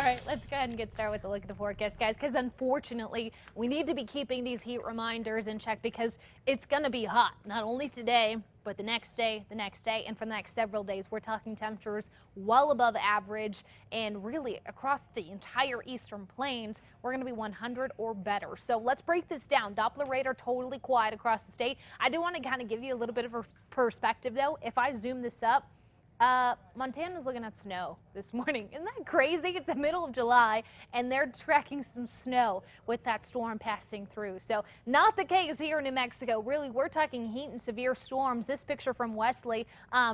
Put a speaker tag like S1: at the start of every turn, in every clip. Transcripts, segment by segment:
S1: right, let's go ahead and get started with a look at the forecast, guys, because unfortunately, we need to be keeping these heat reminders in check because it's going to be hot, not only today, but the next day, and for the next several days. We're talking temperatures well above average, and really across the entire eastern plains, we're going to be 100 or better. So let's break this down. Doppler radar totally quiet across the state. I do want to kind of give you a little bit of a perspective, though. If I zoom this up, Montana's looking at snow this morning. Isn't that crazy? It's the middle of July, and they're tracking some snow with that storm passing through. So not the case here in New Mexico. Really, we're talking heat and severe storms. This picture from Wesley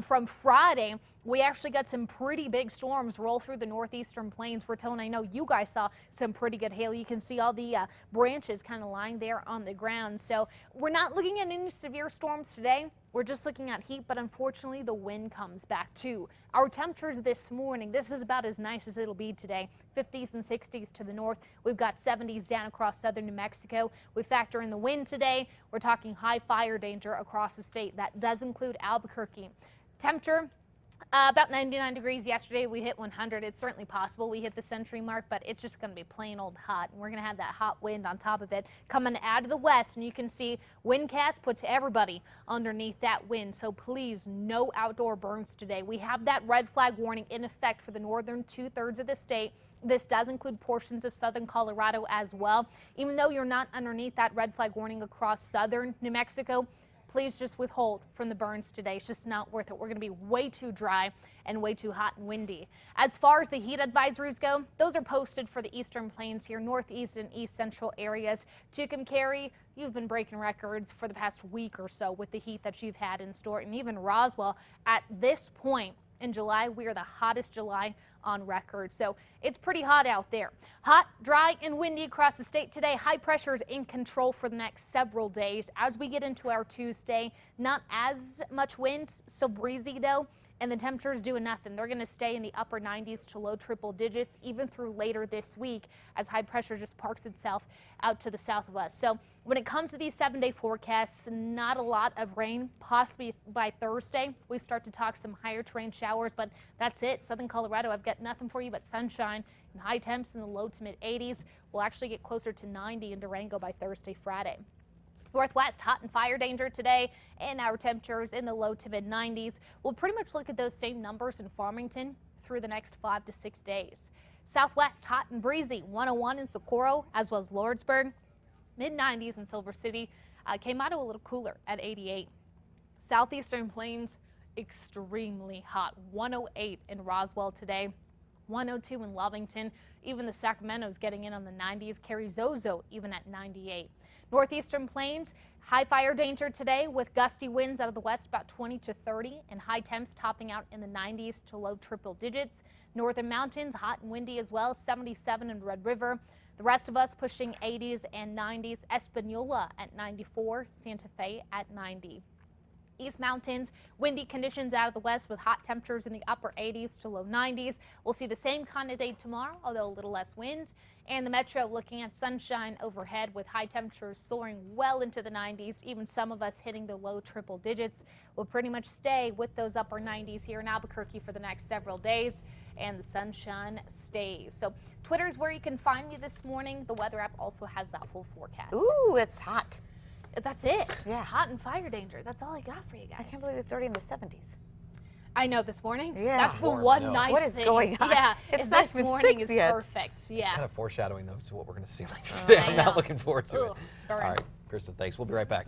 S1: from Friday, we actually got some pretty big storms roll through the northeastern plains. We're telling, I know you guys saw some pretty good hail. You can see all the branches kind of lying there on the ground. So we're not looking at any severe storms today. We're just looking at heat, but unfortunately the wind comes back too. Our temperatures this morning, this is about as nice as it'll be today. 50s and 60s to the north. We've got 70s down across southern New Mexico. We factor in the wind today. We're talking high fire danger across the state. That does include Albuquerque. Temperature, about 99 degrees yesterday. We hit 100. It's certainly possible we hit the century mark, but it's just going to be plain old hot. And we're going to have that hot wind on top of it coming out of the west. And you can see windcast puts everybody underneath that wind. So please, no outdoor burns today. We have that red flag warning in effect for the northern 2/3 of the state. This does include portions of southern Colorado as well. Even though you're not underneath that red flag warning across southern New Mexico, please just withhold from the burns today. It's just not worth it. We're going to be way too dry and way too hot and windy. As far as the heat advisories go, those are posted for the eastern plains here, northeast and east central areas. Carrie, you've been breaking records for the past week or so with the heat that you've had in store. And even Roswell, at this point in July, we are the hottest July on record. So it's pretty hot out there. Hot, dry, and windy across the state today. High pressure is in control for the next several days. As we get into our Tuesday, not as much wind, still breezy though, and the temperatures doing nothing. They're going to stay in the upper 90s to low triple digits even through later this week as high pressure just parks itself out to the southwest. So when it comes to these 7-day forecasts, not a lot of rain. Possibly by Thursday we start to talk some higher terrain showers, but that's it. Southern Colorado, I've got nothing for you but sunshine and high temps in the low to mid 80s. We'll actually get closer to 90 in Durango by Thursday, Friday. Northwest, hot and fire danger today, and our temperatures in the low to mid 90s. We'll pretty much look at those same numbers in Farmington through the next 5 to 6 days. Southwest, hot and breezy, 101 in Socorro as well as Lordsburg. Mid 90s in Silver City. Quemado a little cooler at 88. Southeastern plains, extremely hot, 108 in Roswell today. 102 in Lovington. Even the Sacramento's getting in on the 90s. Carrizozo even at 98. Northeastern plains, high fire danger today with gusty winds out of the west about 20 to 30 and high temps topping out in the 90s to low triple digits. Northern mountains, hot and windy as well, 77 in Red River. The rest of us pushing 80s and 90s. Espanola at 94, Santa Fe at 90. East Mountains, windy conditions out of the west with hot temperatures in the upper 80s to low 90s. We'll see the same kind of day tomorrow, although a little less wind. And the metro looking at sunshine overhead with high temperatures soaring well into the 90s, even some of us hitting the low triple digits. We'll pretty much stay with those upper 90s here in Albuquerque for the next several days, and the sunshine stays. So Twitter's where you can find me this morning. The weather app also has that full forecast.
S2: Ooh, it's hot.
S1: That's it.
S2: Yeah.
S1: Hot and fire danger. That's all I got for you guys.
S2: I can't believe it's already in the 70s.
S1: I know, this morning.
S2: Yeah.
S1: That's the one nice
S2: thing. What is going on?
S1: Yeah,
S2: it's not
S1: this morning is
S2: yet.
S1: perfect. Yeah.
S3: It's kind of foreshadowing, though, to what we're going to see later today. I'm not looking forward to it.
S1: All
S3: right, Kristen, thanks. We'll be right back.